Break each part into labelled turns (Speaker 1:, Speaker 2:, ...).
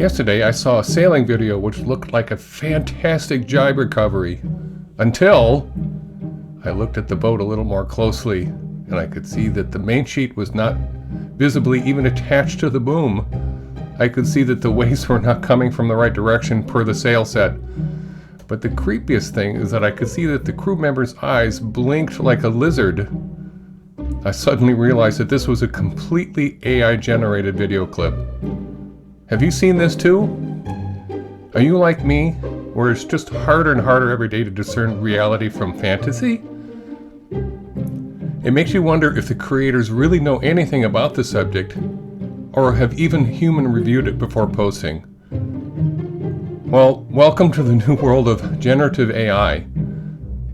Speaker 1: Yesterday I saw a sailing video which looked like a fantastic jibe recovery until I looked at the boat a little more closely and I could see that the main sheet was not visibly even attached to the boom. I could see that the waves were not coming from the right direction per the sail set. But the creepiest thing is that I could see that the crew member's eyes blinked like a lizard. I suddenly realized that this was a completely AI-generated video clip. Have you seen this too? Are you like me, where it's just harder and harder every day to discern reality from fantasy? It makes you wonder if the creators really know anything about the subject, or have even human reviewed it before posting. Well, welcome to the new world of generative AI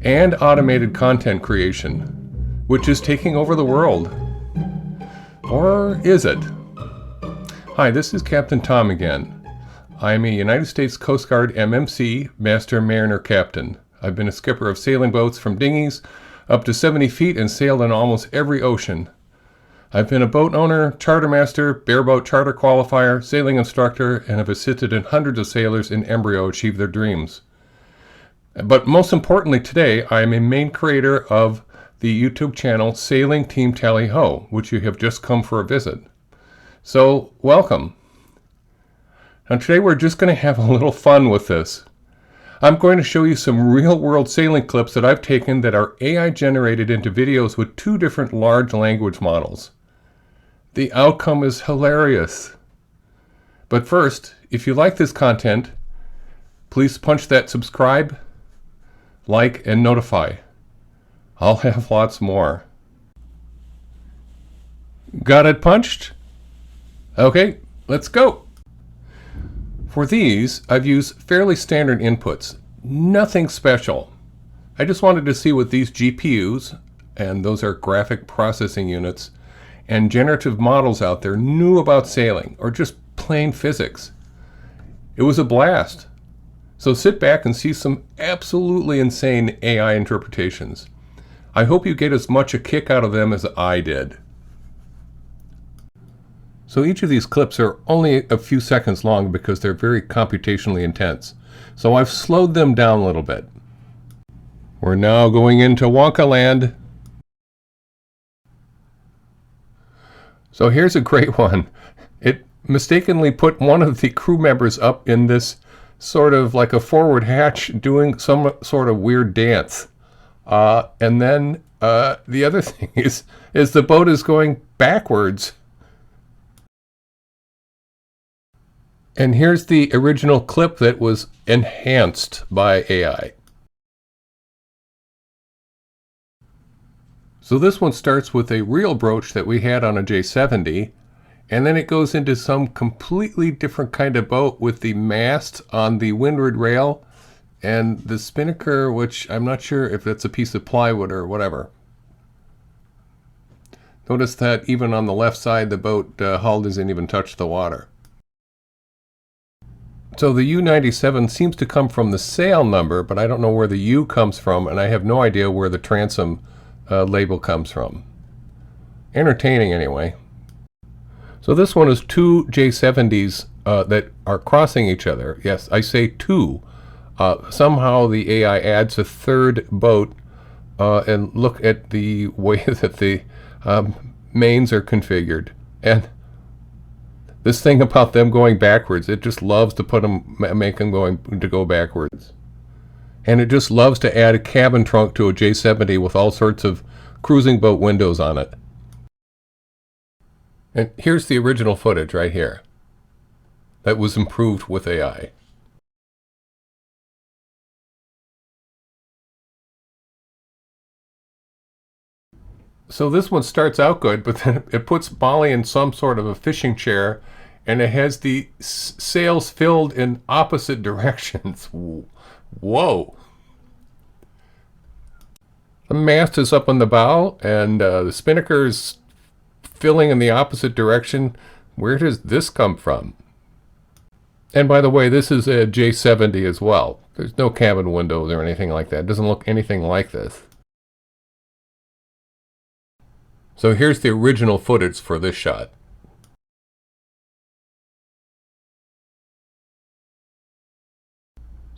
Speaker 1: and automated content creation, which is taking over the world. Or is it? Hi, this is Captain Tom again. I am a United States Coast Guard MMC, Master Mariner Captain. I've been a skipper of sailing boats from dinghies up to 70 feet and sailed in almost every ocean. I've been a boat owner, charter master, bareboat charter qualifier, sailing instructor, and have assisted in hundreds of sailors in embryo achieve their dreams. But most importantly today, I am a main creator of the YouTube channel Sailing Team Tally Ho, which you have just come for a visit. So, welcome. Now today we're just going to have a little fun with this. I'm going to show you some real-world sailing clips that I've taken that are AI generated into videos with two different large language models. The outcome is hilarious. But first, if you like this content, please punch that subscribe, like, and notify. I'll have lots more. Got it punched? Okay, let's go. For these, I've used fairly standard inputs, nothing special. I just wanted to see what these GPUs, and those are graphic processing units, and generative models out there knew about sailing, or just plain physics. It was a blast. So sit back and see some absolutely insane AI interpretations. I hope you get as much a kick out of them as I did. So each of these clips are only a few seconds long because they're very computationally intense. So I've slowed them down a little bit. We're now going into Wonkaland. So here's a great one. It mistakenly put one of the crew members up in this sort of like a forward hatch doing some sort of weird dance. And then the other thing is the boat is going backwards. And here's the original clip that was enhanced by AI. So this one starts with a real brooch that we had on a J70, and then it goes into some completely different kind of boat with the mast on the windward rail and the spinnaker, which I'm not sure if that's a piece of plywood or whatever. Notice that even on the left side, the boat hull doesn't even touch the water. So the U97 seems to come from the sail number, but I don't know where the U comes from, and I have no idea where the transom label comes from. Entertaining anyway. So this one is two J70s that are crossing each other. Yes, I say two. Somehow the AI adds a third boat, and look at the way that the mains are configured. And this thing about them going backwards, it just loves to make them go backwards. And it just loves to add a cabin trunk to a J70 with all sorts of cruising boat windows on it. And here's the original footage right here. That was improved with AI. So this one starts out good, but then it puts Molly in some sort of a fishing chair, and it has the sails filled in opposite directions. Whoa. The mast is up on the bow, and the spinnaker is filling in the opposite direction. Where does this come from? And by the way, this is a J70 as well. There's no cabin windows or anything like that. It doesn't look anything like this. So here's the original footage for this shot.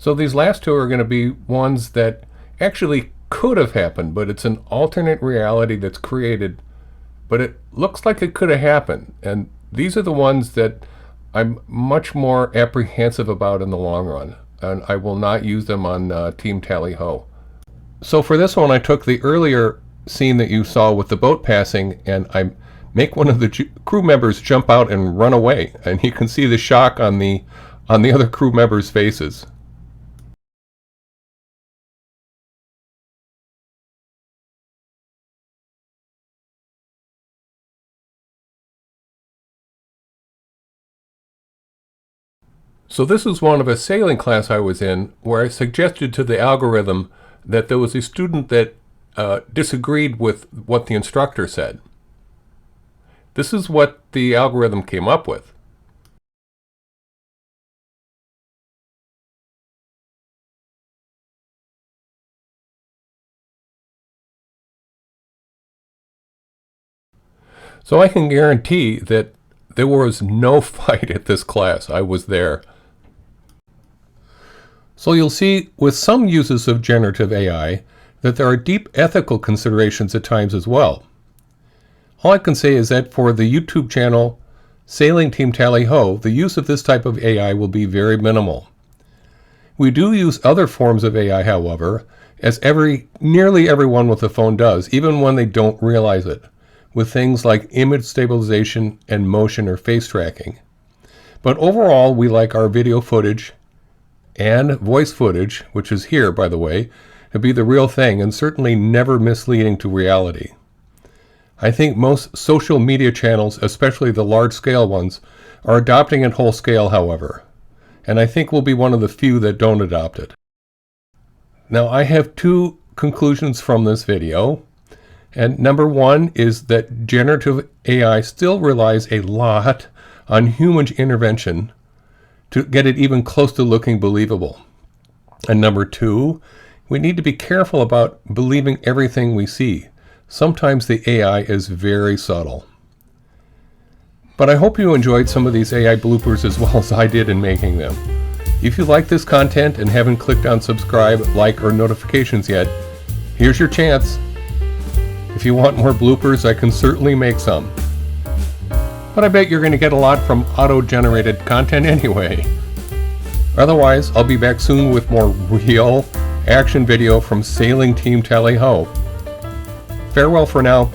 Speaker 1: So these last two are going to be ones that actually could have happened, but it's an alternate reality that's created, but it looks like it could have happened. And these are the ones that I'm much more apprehensive about in the long run, and I will not use them on Team Tally Ho. So for this one, I took the earlier scene that you saw with the boat passing, and I make one of the crew members jump out and run away, and you can see the shock on the other crew members' faces. So this is one of a sailing class I was in where I suggested to the algorithm that there was a student that disagreed with what the instructor said. This is what the algorithm came up with. So I can guarantee that there was no fight at this class. I was there. So you'll see with some uses of generative AI that there are deep ethical considerations at times as well. All I can say is that for the YouTube channel Sailing Team Tally Ho, the use of this type of AI will be very minimal. We do use other forms of AI, however, as nearly everyone with a phone does, even when they don't realize it, with things like image stabilization and motion or face tracking. But overall, we like our video footage and voice footage, which is here, by the way, to be the real thing and certainly never misleading to reality. I think most social media channels, especially the large-scale ones, are adopting it whole scale, however, and I think we'll be one of the few that don't adopt it. Now, I have two conclusions from this video, and number one is that generative AI still relies a lot on human intervention to get it even close to looking believable. And number two, we need to be careful about believing everything we see. Sometimes the AI is very subtle. But I hope you enjoyed some of these AI bloopers as well as I did in making them. If you like this content and haven't clicked on subscribe, like, or notifications yet, here's your chance. If you want more bloopers, I can certainly make some. But I bet you're going to get a lot from auto-generated content anyway. Otherwise, I'll be back soon with more real action video from Sailing Team Tally Ho. Farewell for now.